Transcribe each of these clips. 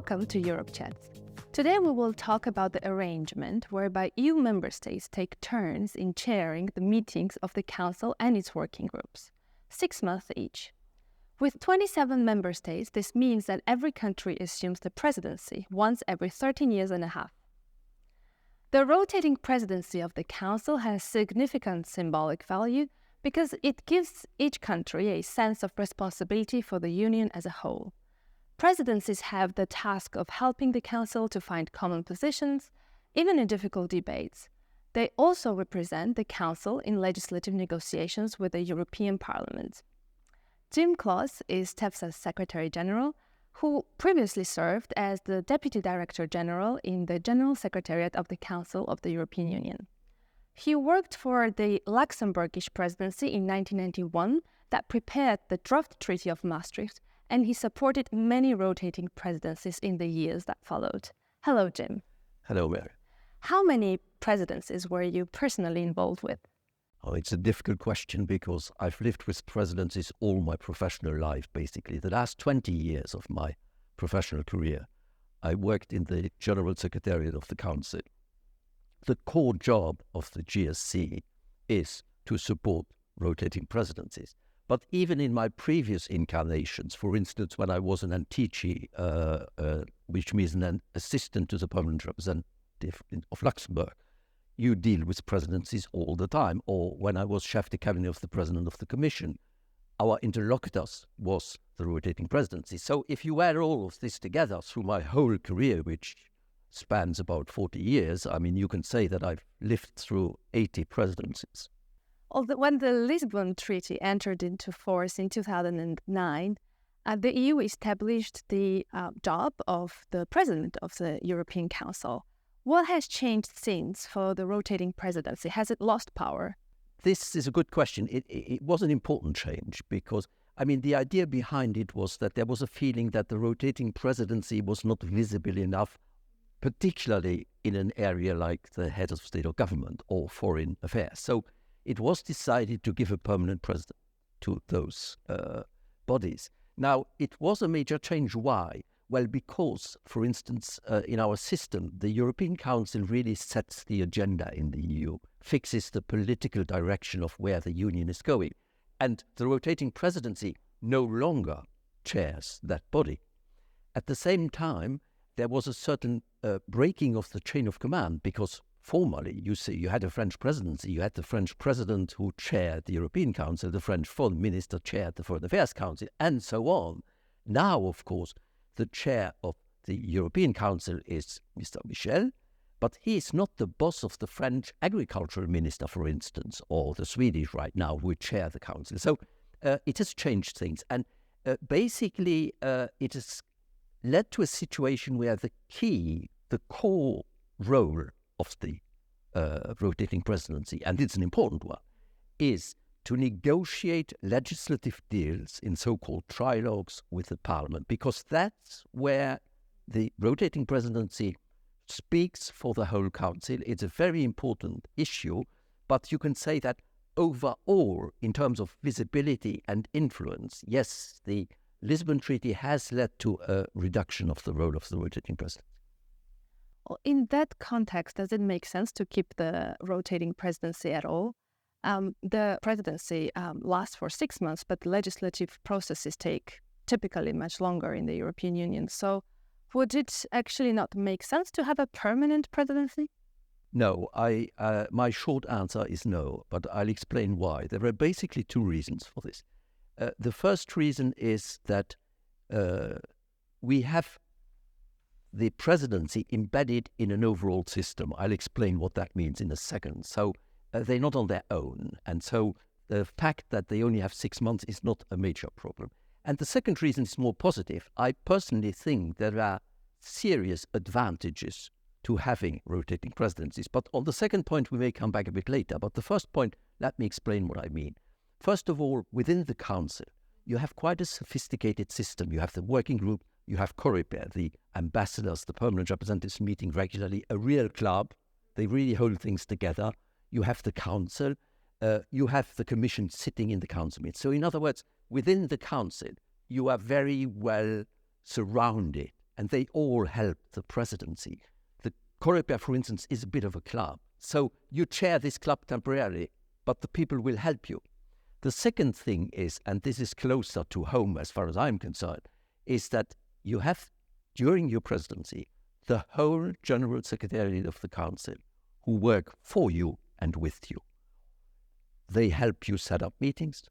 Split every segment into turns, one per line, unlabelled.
Welcome to Europe Chats. Today we will talk about the arrangement whereby EU member states take turns in chairing the meetings of the Council and its working groups, 6 months each. With 27 member states, this means that every country assumes the presidency once every 13 years and a half. The rotating presidency of the Council has significant symbolic value because it gives each country a sense of responsibility for the Union as a whole. Presidencies have the task of helping the Council to find common positions, even in difficult debates. They also represent the Council in legislative negotiations with the European Parliament. Jim Klaus is TEPSA's Secretary General, who previously served as the Deputy Director General in the General Secretariat of the Council of the European Union. He worked for the Luxembourgish presidency in 1991 that prepared the draft Treaty of Maastricht, and he supported many rotating presidencies in the years that followed. Hello, Jim.
Hello, Mary.
How many presidencies were you personally involved with?
Oh, it's a difficult question because I've lived with presidencies all my professional life, basically. The last 20 years of my professional career, I worked in the General Secretariat of the Council. The core job of the GSC is to support rotating presidencies. But even in my previous incarnations, for instance, when I was an Antici, which means an assistant to the permanent representative of Luxembourg, you deal with presidencies all the time. Or when I was chef de cabinet of the president of the commission, our interlocutors was the rotating presidency. So if you add all of this together through my whole career, which spans about 40 years, I mean, you can say that I've lived through 80 presidencies.
When the Lisbon Treaty entered into force in 2009, the EU established the job of the President of the European Council. What has changed since for the rotating presidency? Has it lost power?
This is a good question. It was an important change because, I mean, the idea behind it was that there was a feeling that the rotating presidency was not visible enough, particularly in an area like the head of state or government or foreign affairs. So it was decided to give a permanent president to those bodies. Now, it was a major change. Why? Well, because, for instance, in our system, the European Council really sets the agenda in the EU, fixes the political direction of where the Union is going. And the rotating presidency no longer chairs that body. At the same time, there was a certain breaking of the chain of command because formally, you see, you had a French presidency, you had the French president who chaired the European Council, the French foreign minister chaired the Foreign Affairs Council, and so on. Now, of course, the chair of the European Council is Mr. Michel, but he is not the boss of the French agricultural minister, for instance, or the Swedish right now, who chair the council. So it has changed things. And basically, it has led to a situation where the core role of the rotating presidency, and it's an important one, is to negotiate legislative deals in so-called trilogues with the parliament, because that's where the rotating presidency speaks for the whole council. It's a very important issue, but you can say that overall, in terms of visibility and influence, yes, the Lisbon Treaty has led to a reduction of the role of the rotating presidency.
In that context, does it make sense to keep the rotating presidency at all? The presidency lasts for 6 months, but the legislative processes take typically much longer in the European Union. So would it actually not make sense to have a permanent presidency?
No, my short answer is no, but I'll explain why. There are basically two reasons for this. The first reason is that we have the presidency embedded in an overall system. I'll explain what that means in a second. So they're not on their own. And so the fact that they only have 6 months is not a major problem. And the second reason is more positive. I personally think there are serious advantages to having rotating presidencies. But on the second point, we may come back a bit later. But the first point, let me explain what I mean. First of all, within the Council, you have quite a sophisticated system. You have the working group, you have COREPER, the ambassadors, the permanent representatives meeting regularly, a real club. They really hold things together. You have the Council. You have the Commission sitting in the Council meeting. So in other words, within the Council, you are very well surrounded and they all help the presidency. The Coreper, for instance, is a bit of a club. So you chair this club temporarily, but the people will help you. The second thing is, and this is closer to home as far as I'm concerned, is that you have, during your presidency, the whole General Secretariat of the Council who work for you and with you. They help you set up meetings.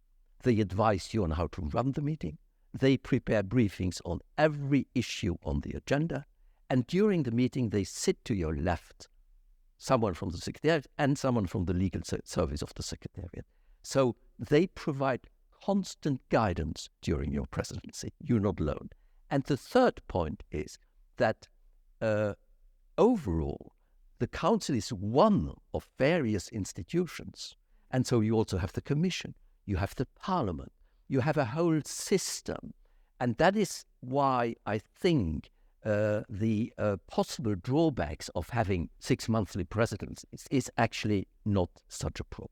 They advise you on how to run the meeting. They prepare briefings on every issue on the agenda. And during the meeting, they sit to your left, someone from the Secretariat and someone from the legal service of the Secretariat. So they provide constant guidance during your presidency. You're not alone. And the third point is that overall, the Council is one of various institutions. And so you also have the Commission, you have the Parliament, you have a whole system. And that is why I think the possible drawbacks of having 6 monthly presidencies is actually not such a problem.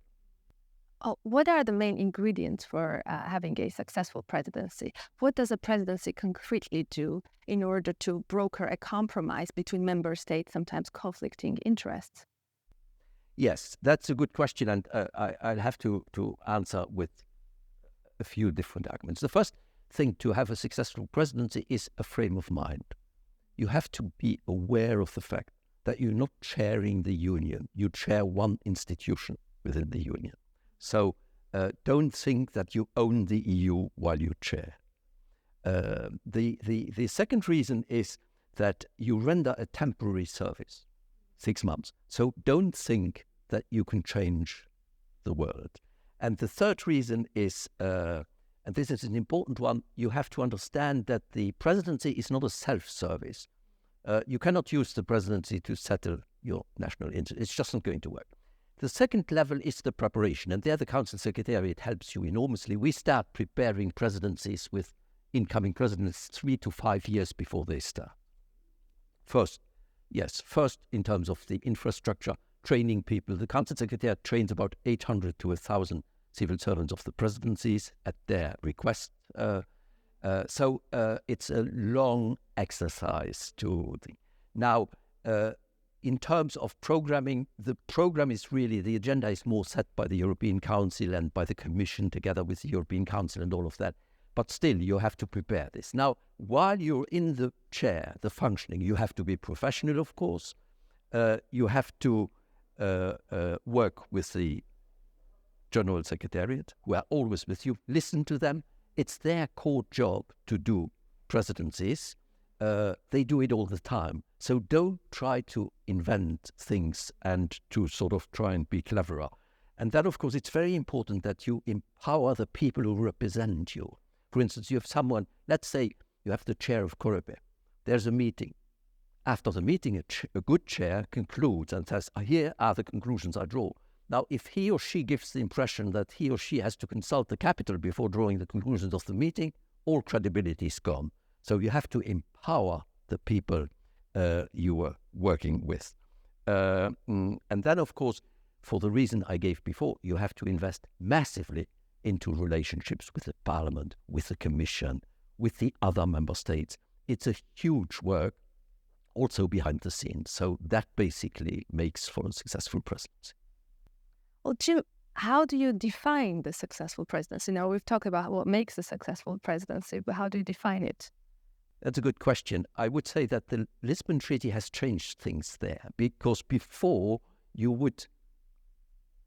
Oh, what are the main ingredients for having a successful presidency? What does a presidency concretely do in order to broker a compromise between member states' sometimes conflicting interests?
Yes, that's a good question, and I'll have to answer with a few different arguments. The first thing to have a successful presidency is a frame of mind. You have to be aware of the fact that you're not chairing the union. You chair one institution within the union. So don't think that you own the EU while you chair. The second reason is that you render a temporary service, 6 months. So don't think that you can change the world. And the third reason is, and this is an important one, you have to understand that the presidency is not a self-service. You cannot use the presidency to settle your national interests. It's just not going to work. The second level is the preparation, and there the Council Secretariat helps you enormously. We start preparing presidencies with incoming presidents 3 to 5 years before they start. First in terms of the infrastructure, training people. The Council Secretariat trains about 800 to 1,000 civil servants of the presidencies at their request. So it's a long exercise Now, in terms of programming, the program is really, the agenda is more set by the European Council and by the Commission together with the European Council and all of that. But still, you have to prepare this. Now, while you're in the chair, the functioning, you have to be professional, of course. You have to work with the General Secretariat, who are always with you. Listen to them. It's their core job to do presidencies. They do it all the time. So don't try to invent things and to sort of try and be cleverer. And that, of course, it's very important that you empower the people who represent you. For instance, you have someone, let's say you have the chair of Coreper. There's a meeting. After the meeting, a good chair concludes and says, here are the conclusions I draw. Now, if he or she gives the impression that he or she has to consult the capital before drawing the conclusions of the meeting, all credibility is gone. So you have to empower the people you are working with. And then, of course, for the reason I gave before, you have to invest massively into relationships with the Parliament, with the Commission, with the other member states. It's a huge work also behind the scenes. So that basically makes for a successful presidency.
Well, Jim, how do you define the successful presidency? Now, we've talked about what makes a successful presidency, but how do you define it?
That's a good question. I would say that the Lisbon Treaty has changed things there, because before you would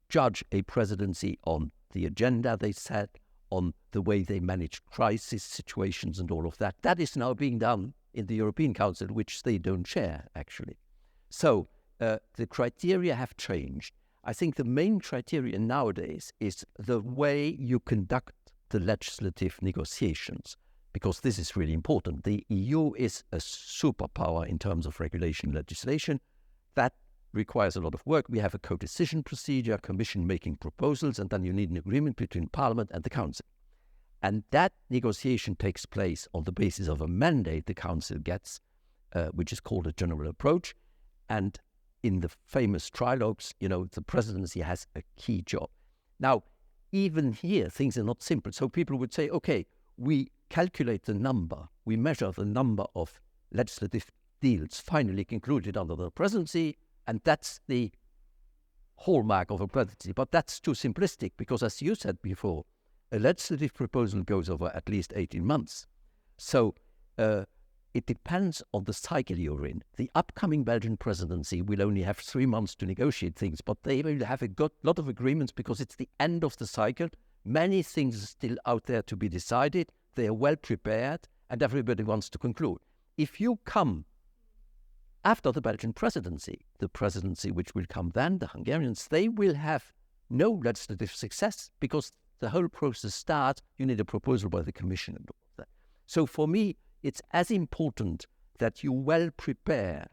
judge a presidency on the agenda they set, on the way they manage crisis situations and all of that. That is now being done in the European Council, which they don't share, actually. So the criteria have changed. I think the main criteria nowadays is the way you conduct the legislative negotiations, because this is really important. The EU is a superpower in terms of regulation legislation. That requires a lot of work. We have a co-decision procedure, Commission making proposals, and then you need an agreement between Parliament and the Council. And that negotiation takes place on the basis of a mandate the Council gets, which is called a general approach. And in the famous trilogues, the presidency has a key job. Now, even here, things are not simple. So people would say, okay, we calculate the number, we measure the number of legislative deals finally concluded under the presidency, and that's the hallmark of a presidency. But that's too simplistic because, as you said before, a legislative proposal goes over at least 18 months. So it depends on the cycle you're in. The upcoming Belgian presidency will only have 3 months to negotiate things, but they will have a lot of agreements because it's the end of the cycle. Many things are still out there to be decided. They are well prepared, and everybody wants to conclude. If you come after the Belgian presidency, the presidency which will come then, the Hungarians, they will have no legislative success because the whole process starts. You need a proposal by the Commission and all of that. So for me, it's as important that you well prepare,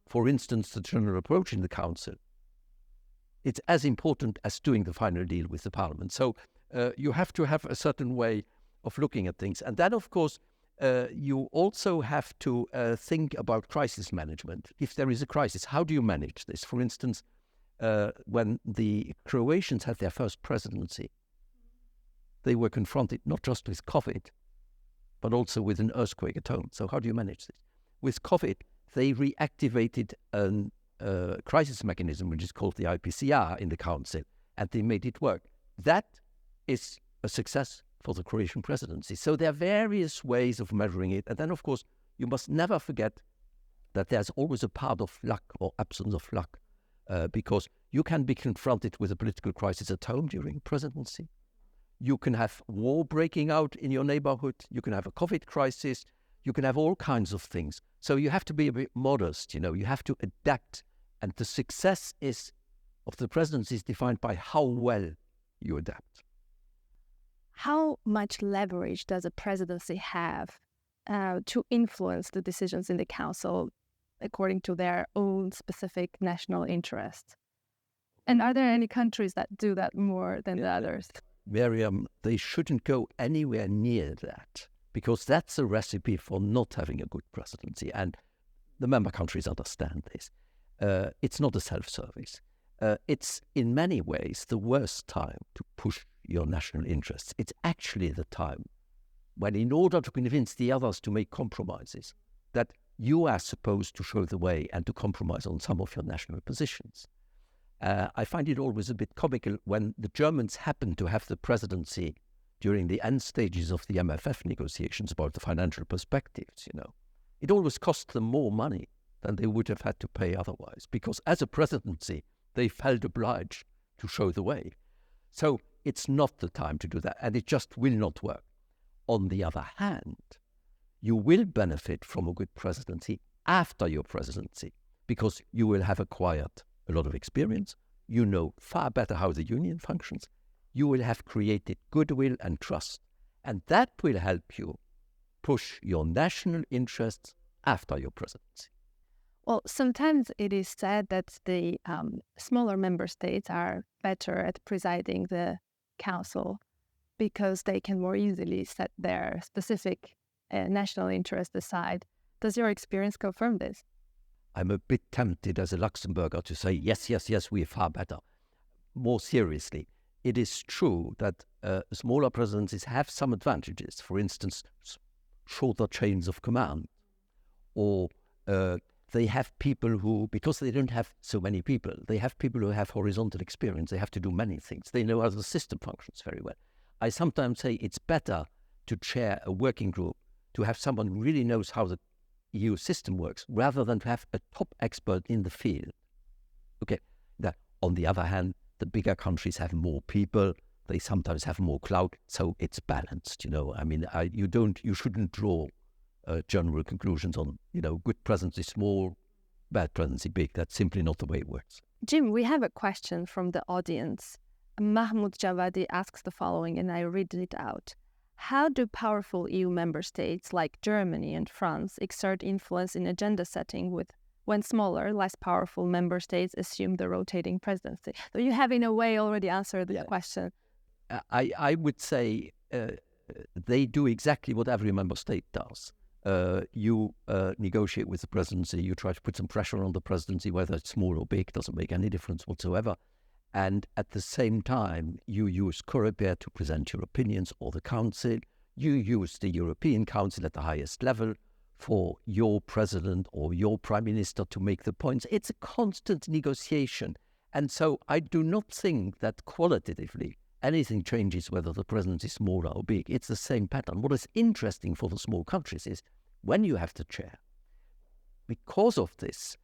for instance, the general approach in the Council. It's as important as doing the final deal with the Parliament. So you have to have a certain way of looking at things. And then, of course, you also have to think about crisis management. If there is a crisis, how do you manage this? For instance, when the Croatians had their first presidency, they were confronted not just with COVID, but also with an earthquake at home. So how do you manage this? With COVID, they reactivated a crisis mechanism, which is called the IPCR in the Council, and they made it work. That is a success for the Croatian presidency. So there are various ways of measuring it. And then, of course, you must never forget that there's always a part of luck or absence of luck, because you can be confronted with a political crisis at home during presidency. You can have war breaking out in your neighborhood. You can have a COVID crisis. You can have all kinds of things. So you have to be a bit modest, you have to adapt. And the success of the presidency is defined by how well you adapt.
How much leverage does a presidency have to influence the decisions in the Council according to their own specific national interests? And are there any countries that do that more than the others?
Miriam, they shouldn't go anywhere near that, because that's a recipe for not having a good presidency. And the member countries understand this. It's not a self-service. It's in many ways the worst time to push your national interests. It's actually the time when, in order to convince the others to make compromises, that you are supposed to show the way and to compromise on some of your national positions. I find it always a bit comical when the Germans happen to have the presidency during the end stages of the MFF negotiations about the financial perspectives, It always cost them more money than they would have had to pay otherwise, because as a presidency, they felt obliged to show the way. So it's not the time to do that, and it just will not work. On the other hand, you will benefit from a good presidency after your presidency, because you will have acquired a lot of experience. You know far better how the union functions. You will have created goodwill and trust, and that will help you push your national interests after your presidency.
Well, sometimes it is said that the smaller member states are better at presiding the Council because they can more easily set their specific national interest aside. Does your experience confirm this?
I'm a bit tempted as a Luxembourger to say, yes, we are far better. More seriously, it is true that smaller presidencies have some advantages. For instance, shorter chains of command, or they have people who, because they don't have so many people, they have people who have horizontal experience. They have to do many things. They know how the system functions very well. I sometimes say it's better to chair a working group, to have someone who really knows how the EU system works, rather than to have a top expert in the field. Okay, that on the other hand, the bigger countries have more people. They sometimes have more clout, so it's balanced. I mean, you shouldn't draw general conclusions on, good presidency small, bad presidency big. That's simply not the way it works.
Jim, we have a question from the audience. Mahmoud Javadi asks the following, and I read it out. How do powerful EU member states like Germany and France exert influence in agenda setting when smaller, less powerful member states assume the rotating presidency? So you have, in a way, already answered the question.
I would say they do exactly what every member state does. You negotiate with the presidency, you try to put some pressure on the presidency, whether it's small or big, doesn't make any difference whatsoever. And at the same time, you use Coreper to present your opinions, or the Council. You use the European Council at the highest level for your president or your prime minister to make the points. It's a constant negotiation. And so I do not think that qualitatively anything changes whether the presidency is small or big. It's the same pattern. What is interesting for the small countries is when you have the chair, because of this,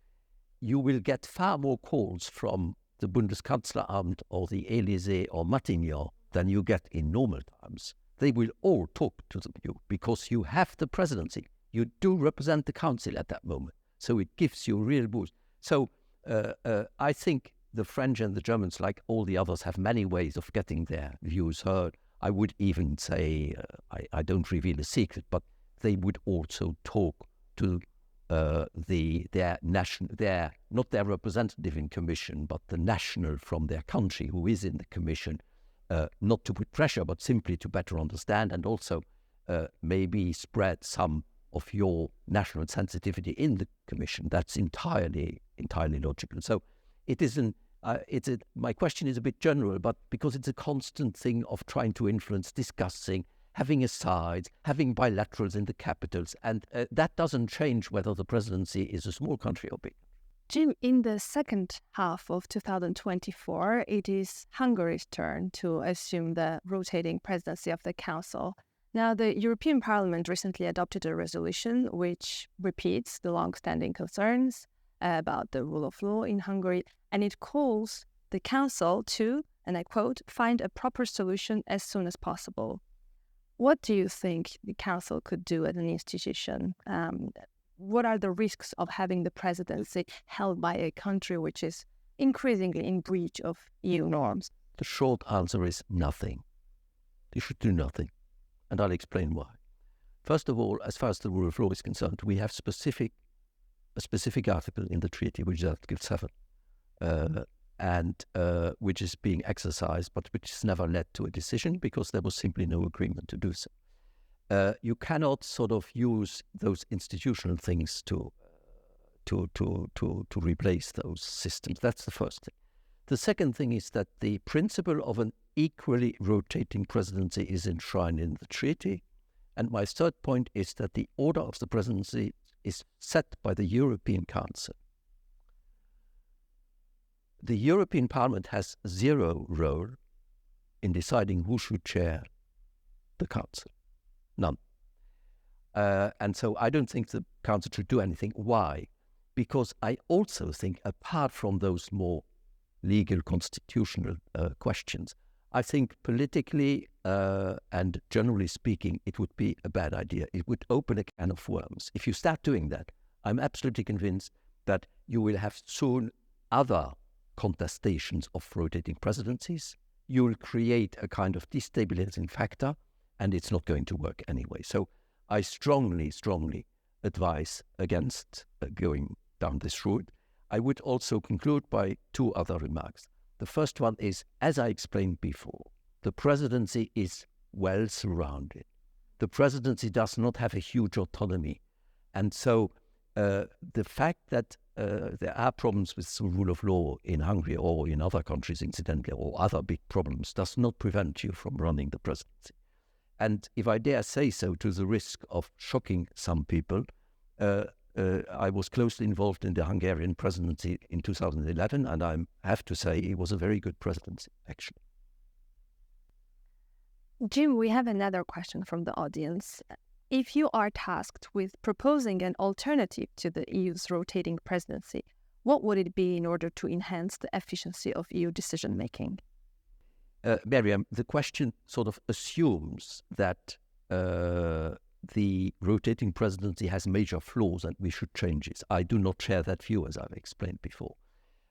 you will get far more calls from the Bundeskanzleramt or the Élysée or Matignon than you get in normal times. They will all talk to you because you have the presidency. You do represent the council at that moment. So it gives you a real boost. So I think the French and the Germans, like all the others, have many ways of getting their views heard. I would even say, I don't reveal a secret, but they would also talk to their not their representative in commission, but the national from their country who is in the commission, not to put pressure, but simply to better understand and also maybe spread some of your national sensitivity in the commission. That's entirely logical. So it isn't. My question is a bit general, but because it's a constant thing of trying to influence, discussing, having asides, having bilaterals in the capitals, and that doesn't change whether the presidency is a small country or big.
Jim, in the second half of 2024, it is Hungary's turn to assume the rotating presidency of the Council. Now, the European Parliament recently adopted a resolution which repeats the long-standing concerns about the rule of law in Hungary, and it calls the Council to, and I quote, find a proper solution as soon as possible. What do you think the Council could do as an institution? What are the risks of having the presidency held by a country which is increasingly in breach of EU norms?
The short answer is nothing. They should do nothing. And I'll explain why. First of all, as far as the rule of law is concerned, we have a specific article in the treaty, which is Article 7, and which is being exercised, but which has never led to a decision because there was simply no agreement to do so. You cannot sort of use those institutional things to replace those systems. That's the first thing. The second thing is that the principle of an equally rotating presidency is enshrined in the treaty. And my third point is that the order of the presidency is set by the European Council. The European Parliament has zero role in deciding who should chair the Council. None. And so I don't think the Council should do anything. Why? Because I also think, apart from those more legal constitutional questions, I think politically and generally speaking, it would be a bad idea. It would open a can of worms. If you start doing that, I'm absolutely convinced that you will have soon other contestations of rotating presidencies. You will create a kind of destabilizing factor, and it's not going to work anyway. So I strongly advise against going down this route. I would also conclude by two other remarks. The first one is, as I explained before, the presidency is well surrounded. The presidency does not have a huge autonomy. And so the fact that there are problems with the rule of law in Hungary or in other countries, incidentally, or other big problems, does not prevent you from running the presidency. And if I dare say so, to the risk of shocking some people, I was closely involved in the Hungarian presidency in 2011, and I have to say it was a very good presidency, actually.
Jim, we have another question from the audience. If you are tasked with proposing an alternative to the EU's rotating presidency, what would it be in order to enhance the efficiency of EU decision-making?
Miriam, the question sort of assumes that the rotating presidency has major flaws and we should change it. I do not share that view, as I've explained before.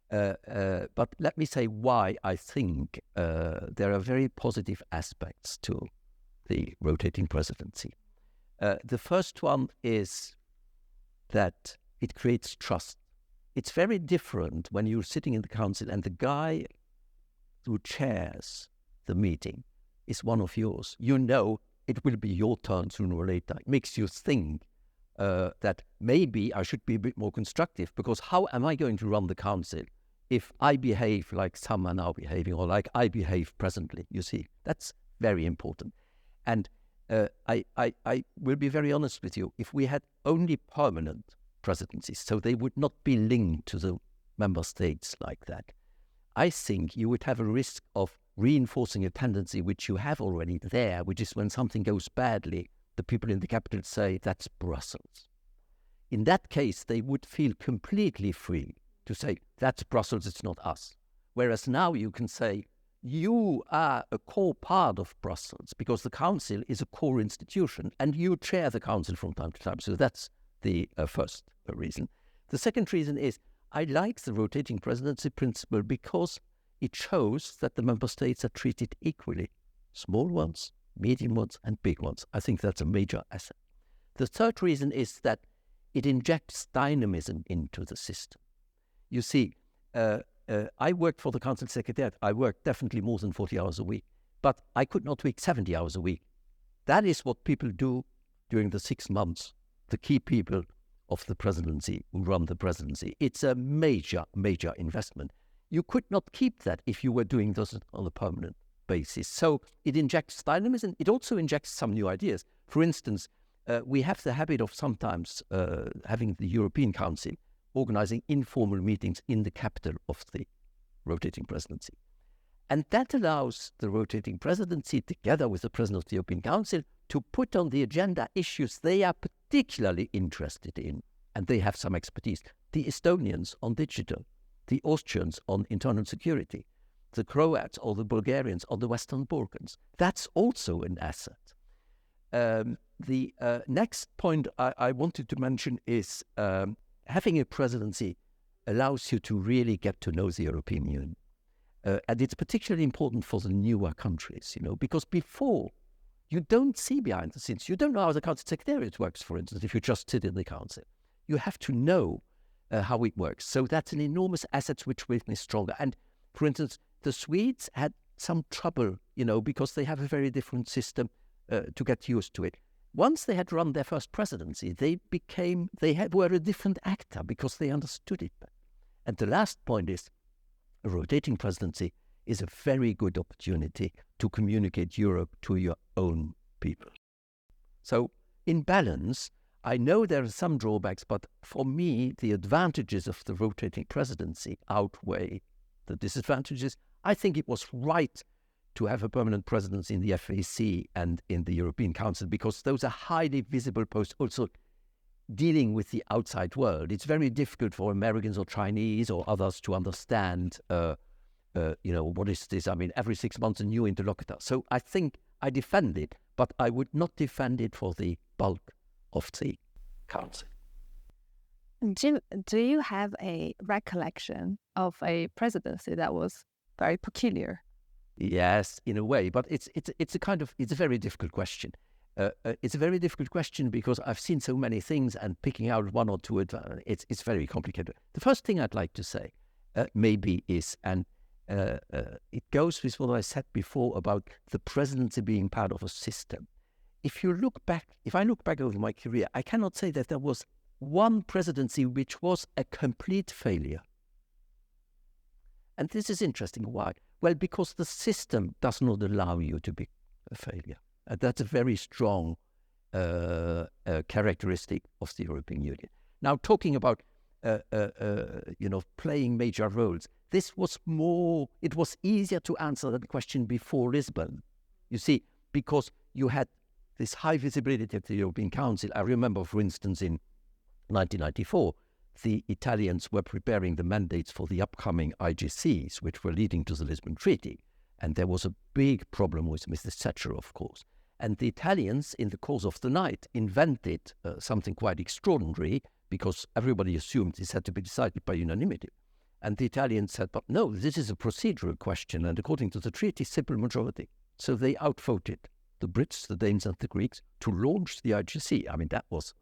But let me say why I think there are very positive aspects to the rotating presidency. The first one is that it creates trust. It's very different when you're sitting in the council and the guy who chairs the meeting is one of yours. You know it will be your turn sooner or later. It makes you think that maybe I should be a bit more constructive, because how am I going to run the council if I behave like some are now behaving or like I behave presently? You see, that's very important. And I will be very honest with you. If we had only permanent presidencies, so they would not be linked to the member states like that, I think you would have a risk of reinforcing a tendency which you have already there, which is when something goes badly, the people in the capital say, that's Brussels. In that case, they would feel completely free to say, that's Brussels, it's not us. Whereas now you can say, you are a core part of Brussels because the council is a core institution and you chair the council from time to time. So that's the first reason. The second reason is I like the rotating presidency principle because it shows that the member states are treated equally. Small ones, medium ones, and big ones. I think that's a major asset. The third reason is that it injects dynamism into the system. You see, I worked for the Council Secretariat. I worked definitely more than 40 hours a week, but I could not work 70 hours a week. That is what people do during the 6 months, the key people of the presidency who run the presidency. It's a major, major investment. You could not keep that if you were doing this on a permanent basis. So it injects dynamism. It also injects some new ideas. For instance, we have the habit of sometimes having the European Council organizing informal meetings in the capital of the rotating presidency. And that allows the rotating presidency, together with the president of the European Council, to put on the agenda issues they are particularly interested in, and they have some expertise. The Estonians on digital, the Austrians on internal security, the Croats or the Bulgarians on the Western Balkans. That's also an asset. The next point I wanted to mention is having a presidency allows you to really get to know the European Union. And it's particularly important for the newer countries, because before, you don't see behind the scenes. You don't know how the Council Secretariat works, for instance, if you just sit in the Council. You have to know how it works. So that's an enormous asset which makes me stronger. And, for instance, the Swedes had some trouble, because they have a very different system to get used to it. Once they had run their first presidency, were a different actor because they understood it. And the last point is, a rotating presidency is a very good opportunity to communicate Europe to your own people. So, in balance, I know there are some drawbacks, but for me, the advantages of the rotating presidency outweigh the disadvantages. I think it was right to have a permanent presidency in the FAC and in the European Council, because those are highly visible posts, also dealing with the outside world. It's very difficult for Americans or Chinese or others to understand, what is this? I mean, every 6 months a new interlocutor. So I think I defend it, but I would not defend it for the bulk of the Council.
Jim, do you have a recollection of a presidency that was very peculiar?
Yes, in a way, but it's a very difficult question. It's a very difficult question because I've seen so many things, and picking out one or two, it's very complicated. The first thing I'd like to say maybe is, and it goes with what I said before about the presidency being part of a system. If I look back over my career, I cannot say that there was one presidency which was a complete failure. And this is interesting. Why? Well, because the system does not allow you to be a failure. That's a very strong characteristic of the European Union. Now, talking about playing major roles, it was easier to answer that question before Lisbon. You see, because you had this high visibility at the European Council. I remember, for instance, in 1994, the Italians were preparing the mandates for the upcoming IGCs, which were leading to the Lisbon Treaty. And there was a big problem with Mrs. Thatcher, of course. And the Italians, in the course of the night, invented something quite extraordinary, because everybody assumed this had to be decided by unanimity. And the Italians said, but no, this is a procedural question, and according to the treaty, simple majority. So they outvoted the Brits, the Danes, and the Greeks to launch the IGC. I mean, that was...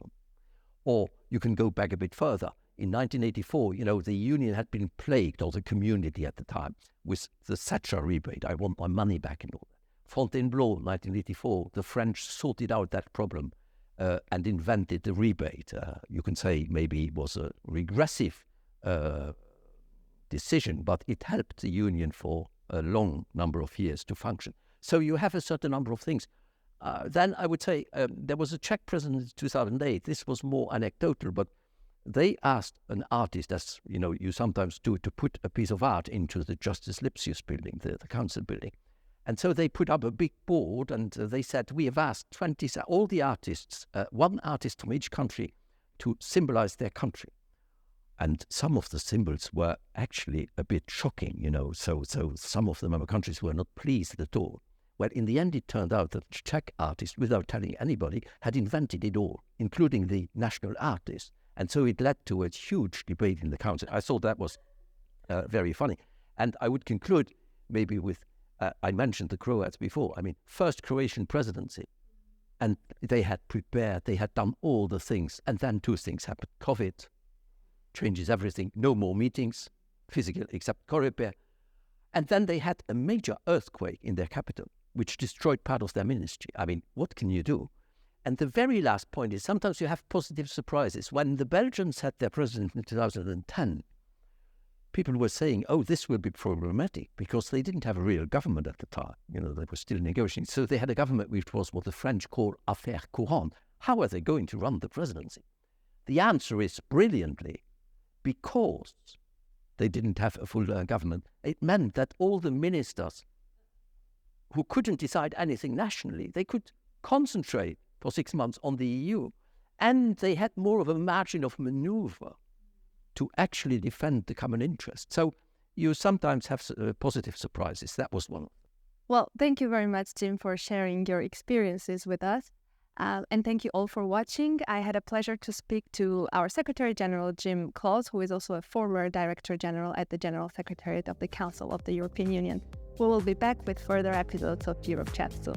Or you can go back a bit further. In 1984, the union had been plagued, or the community at the time, with the Thatcher rebate. I want my money back and all that. Fontainebleau, 1984, the French sorted out that problem and invented the rebate. You can say maybe it was a regressive decision, but it helped the union for a long number of years to function. So you have a certain number of things. Then I would say there was a Czech president in 2008. This was more anecdotal, but they asked an artist, as you sometimes do, to put a piece of art into the Justice Lipsius building, the council building. And so they put up a big board and they said, we have asked all the artists, one artist from each country, to symbolize their country. And some of the symbols were actually a bit shocking, so some of the member countries were not pleased at all. Well, in the end, it turned out that the Czech artist, without telling anybody, had invented it all, including the national artist. And so it led to a huge debate in the council. I thought that was very funny. And I would conclude maybe with, I mentioned the Croats before. I mean, first Croatian presidency. And they had prepared, they had done all the things. And then two things happened. COVID changes everything. No more meetings, physical, except Coreper. And then they had a major earthquake in their capital, which destroyed part of their ministry. I mean, what can you do? And the very last point is sometimes you have positive surprises. When the Belgians had their president in 2010, people were saying, oh, this will be problematic because they didn't have a real government at the time. They were still negotiating. So they had a government which was what the French call affaire courante. How are they going to run the presidency? The answer is brilliantly, because they didn't have a full government. It meant that all the ministers who couldn't decide anything nationally, they could concentrate for 6 months on the EU. And they had more of a margin of maneuver to actually defend the common interest. So you sometimes have positive surprises. That was one.
Well, thank you very much, Jim, for sharing your experiences with us. And thank you all for watching. I had a pleasure to speak to our Secretary General, Jim Claus, who is also a former Director General at the General Secretariat of the Council of the European Union. We will be back with further episodes of Europe Chat soon.